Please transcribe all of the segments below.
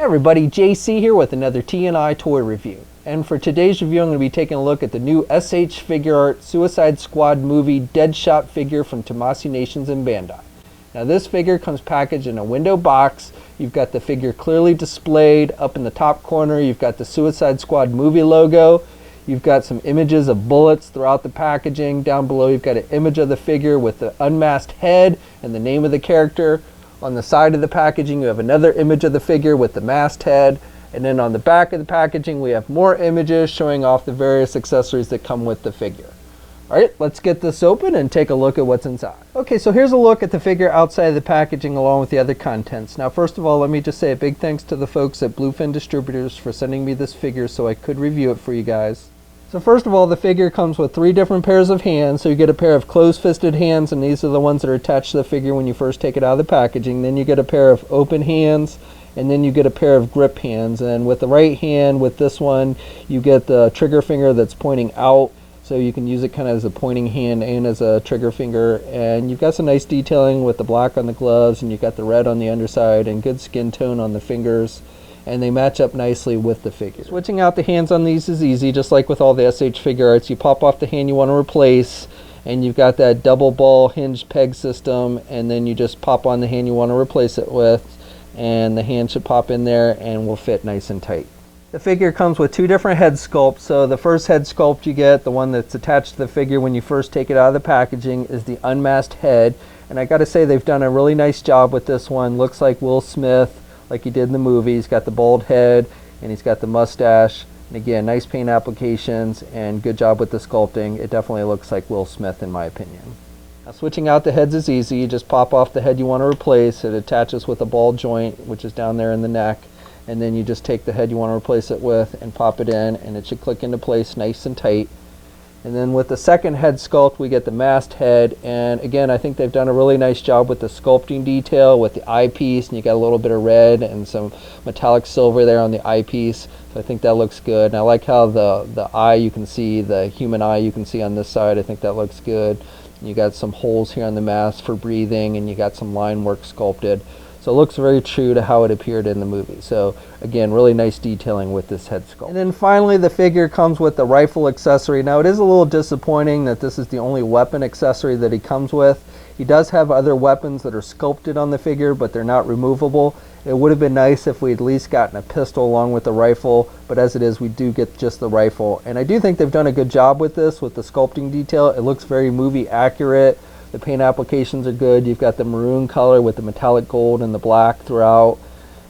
everybody, JC here with another T&I toy review. And for today's review, I'm going to be taking a look at the new SH Figuarts Suicide Squad movie Deadshot figure from Tamashii Nations and Bandai. Now this figure comes packaged in a window box. You've got the figure clearly displayed. Up in the top corner, you've got the Suicide Squad movie logo. You've got some images of bullets throughout the packaging. Down below, you've got an image of the figure with the Unmasked Head and the name of the character. On the side of the packaging, you have another image of the figure with the Masthead. And then on the back of the packaging, we have more images showing off the various accessories that come with the figure. All right, let's get this open and take a look at what's inside. Okay, so here's a look at the figure outside of the packaging along with the other contents. Now, first of all, let me just say a big thanks to the folks at Bluefin Distributors for sending me this figure so I could review it for you guys. So first of all, the figure comes with 3 different pairs of hands. So you get a pair of closed-fisted hands, and these are the ones that are attached to the figure when you first take it out of the packaging. Then you get a pair of open hands, and then you get a pair of grip hands. And with the right hand, with this one, you get the trigger finger that's pointing out, so you can use it kind of as a pointing hand and as a trigger finger. And you've got some nice detailing with the black on the gloves, and you've got the red on the underside, and good skin tone on the fingers. And they match up nicely with the figure. Switching out the hands on these is easy, just like with all the SH Figuarts. You pop off the hand you want to replace, and you've got that double ball hinge peg system, and then you just pop on the hand you want to replace it with, and the hand should pop in there and will fit nice and tight. The figure comes with 2 different head sculpts. So the first head sculpt you get, the one that's attached to the figure when you first take it out of the packaging, is the Unmasked Head. And I gotta say, they've done a really nice job with this one. Looks like Will Smith, like he did in the movie. He's got the bald head and he's got the mustache. And again, nice paint applications and good job with the sculpting. It definitely looks like Will Smith in my opinion. Now, switching out the heads is easy. You just pop off the head you want to replace. It attaches with a ball joint, which is down there in the neck. And then you just take the head you want to replace it with and pop it in, and it should click into place nice and tight. And then with the second head sculpt, we get the Masthead. And again, I think they've done a really nice job with the sculpting detail with the eyepiece, and you got a little bit of red and some metallic silver there on the eyepiece. So I think that looks good. And I like how the eye you can see, the human eye you can see on this side. I think that looks good. And you got some holes here on the mask for breathing, and you got some line work sculpted. So it looks very true to how it appeared in the movie. So again, really nice detailing with this head sculpt. And then finally, the figure comes with the rifle accessory. Now it is a little disappointing that this is the only weapon accessory that he comes with. He does have other weapons that are sculpted on the figure, but they're not removable. It would have been nice if we at least gotten a pistol along with the rifle, but as it is, we do get just the rifle. And I do think they've done a good job with this, with the sculpting detail. It looks very movie accurate. The paint applications are good. You've got the maroon color with the metallic gold and the black throughout.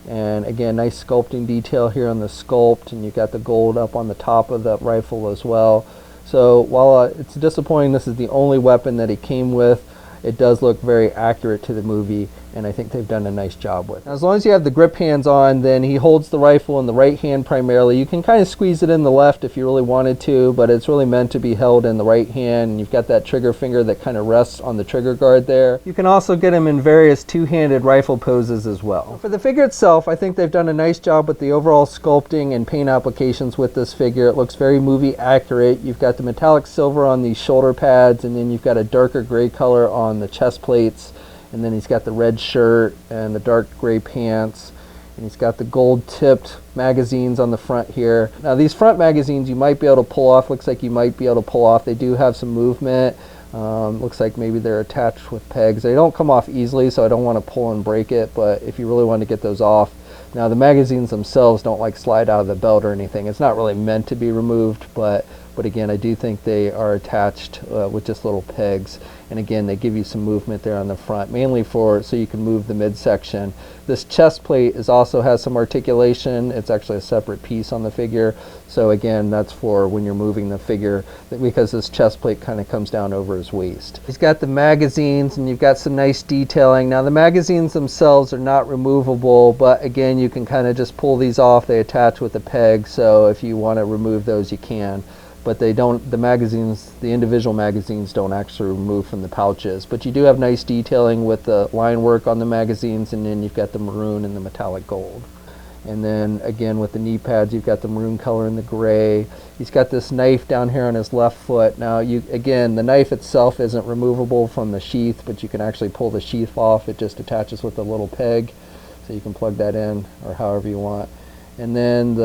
And again, nice sculpting detail here on the sculpt, and you've got the gold up on the top of the rifle as well. So while it's disappointing this is the only weapon that he came with, it does look very accurate to the movie, and I think they've done a nice job with it. Now, as long as you have the grip hands on, then he holds the rifle in the right hand primarily. You can kind of squeeze it in the left if you really wanted to, but it's really meant to be held in the right hand, and you've got that trigger finger that kind of rests on the trigger guard there. You can also get him in various two-handed rifle poses as well. For the figure itself, I think they've done a nice job with the overall sculpting and paint applications with this figure. It looks very movie accurate. You've got the metallic silver on these shoulder pads, and then you've got a darker gray color on the chest plates. And then he's got the red shirt and the dark gray pants, and he's got the gold tipped magazines on the front here. Now these front magazines you might be able to pull off. Looks like you might be able to pull off. They do have some movement. Looks like maybe they're attached with pegs. They don't come off easily, so I don't want to pull and break it, but if you really want to get those off. Now the magazines themselves don't like slide out of the belt or anything. It's not really meant to be removed, but again, I do think they are attached with just little pegs. And again, they give you some movement there on the front, mainly so you can move the midsection. This chest plate also has some articulation. It's actually a separate piece on the figure. So again, that's for when you're moving the figure, because this chest plate kind of comes down over his waist. He's got the magazines, and you've got some nice detailing. Now the magazines themselves are not removable, but again, you can kind of just pull these off. They attach with a peg, so if you want to remove those, you can. But they don't, the magazines, the individual magazines don't actually remove from the pouches. But you do have nice detailing with the line work on the magazines, and then you've got the maroon and the metallic gold. And then again with the knee pads, you've got the maroon color and the gray. He's got this knife down here on his left foot. Now again, the knife itself isn't removable from the sheath, but you can actually pull the sheath off. It just attaches with a little peg. so you can plug that in or however you want. And then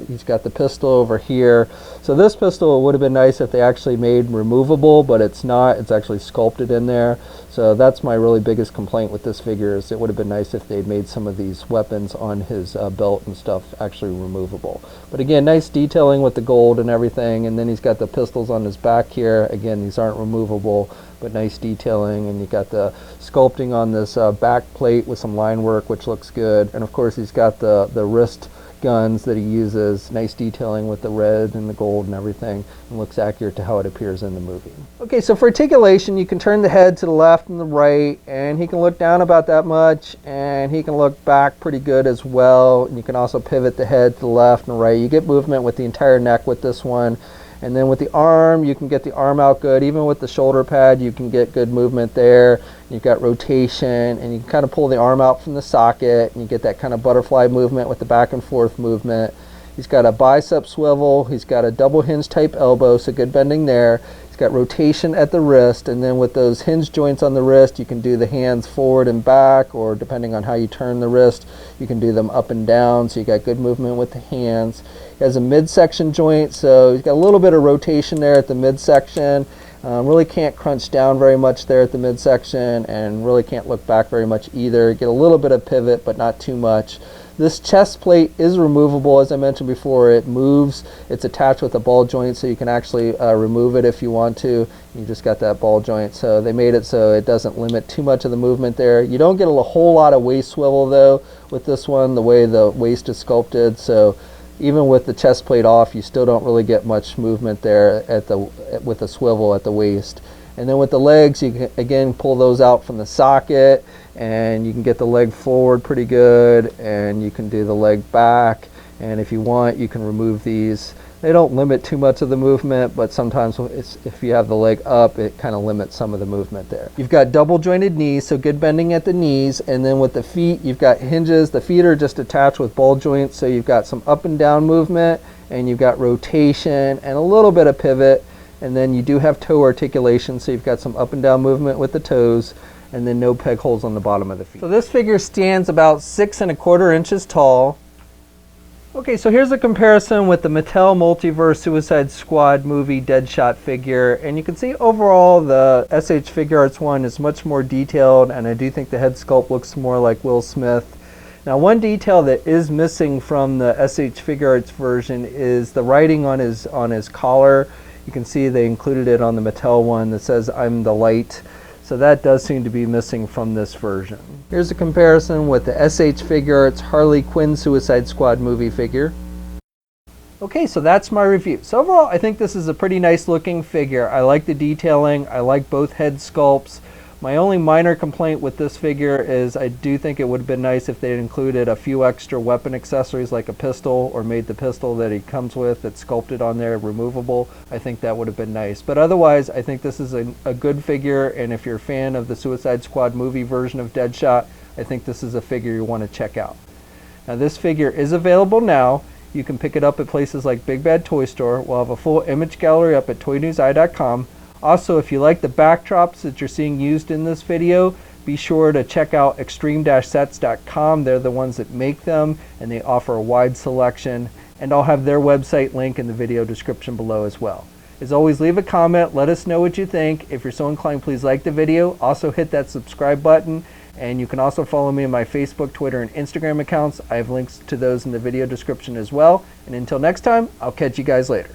he's got the pistol over here. So this pistol would have been nice if they actually made removable, but it's not. It's actually sculpted in there. So that's my really biggest complaint with this figure, is it would have been nice if they'd made some of these weapons on his belt and stuff actually removable. But again, nice detailing with the gold and everything. And then he's got the pistols on his back here. Again, these aren't removable, but nice detailing. And you got the sculpting on this back plate with some line work, which looks good. And of course, he's got the wrist guns that he uses. Nice detailing with the red and the gold and everything, and looks accurate to how it appears in the movie. Okay, so for articulation, you can turn the head to the left and the right, and he can look down about that much, and he can look back pretty good as well. And you can also pivot the head to the left and right. You get movement with the entire neck with this one. And then with the arm, you can get the arm out good. Even with the shoulder pad, you can get good movement there. You've got rotation, and you can kind of pull the arm out from the socket, and you get that kind of butterfly movement with the back and forth movement. He's got a bicep swivel. He's got a double hinge type elbow, so good bending there. He's got rotation at the wrist, and then with those hinge joints on the wrist, you can do the hands forward and back, or depending on how you turn the wrist, you can do them up and down, so you got good movement with the hands. He has a midsection joint, so he's got a little bit of rotation there at the midsection. Really can't crunch down very much there at the midsection, and really can't look back very much either. Get a little bit of pivot, but not too much. This chest plate is removable, as I mentioned before. It moves. It's attached with a ball joint, so you can actually remove it if you want to. You just got that ball joint, so they made it so it doesn't limit too much of the movement there. You don't get a whole lot of waist swivel though with this one, the way the waist is sculpted. So even with the chest plate off, you still don't really get much movement there with the swivel at the waist. And then with the legs, you can again pull those out from the socket, and you can get the leg forward pretty good, and you can do the leg back. And if you want, you can remove these. They don't limit too much of the movement, but sometimes if you have the leg up, it kind of limits some of the movement there. You've got double jointed knees, so good bending at the knees. And then with the feet, you've got hinges. The feet are just attached with ball joints, so you've got some up and down movement, and you've got rotation and a little bit of pivot. And then you do have toe articulation, so you've got some up and down movement with the toes, and then no peg holes on the bottom of the feet. So this figure stands about 6 1/4 inches tall. Okay, so here's a comparison with the Mattel Multiverse Suicide Squad movie Deadshot figure, and you can see overall the SH Figuarts one is much more detailed, and I do think the head sculpt looks more like Will Smith. Now, one detail that is missing from the SH Figuarts version is the writing on his collar. You can see they included it on the Mattel one that says "I'm the light." So that does seem to be missing from this version. Here's a comparison with the SH Figuarts Harley Quinn Suicide Squad movie figure. Okay, so that's my review. So overall, I think this is a pretty nice looking figure. I like the detailing. I like both head sculpts. My only minor complaint with this figure is I do think it would have been nice if they had included a few extra weapon accessories like a pistol, or made the pistol that he comes with that's sculpted on there removable. I think that would have been nice. But otherwise, I think this is a good figure, and if you're a fan of the Suicide Squad movie version of Deadshot, I think this is a figure you want to check out. Now, this figure is available now. You can pick it up at places like Big Bad Toy Store. We'll have a full image gallery up at toynewseye.com. Also, if you like the backdrops that you're seeing used in this video, be sure to check out extreme-sets.com. They're the ones that make them, and they offer a wide selection. And I'll have their website link in the video description below as well. As always, leave a comment. Let us know what you think. If you're so inclined, please like the video. Also, hit that subscribe button. And you can also follow me on my Facebook, Twitter, and Instagram accounts. I have links to those in the video description as well. And until next time, I'll catch you guys later.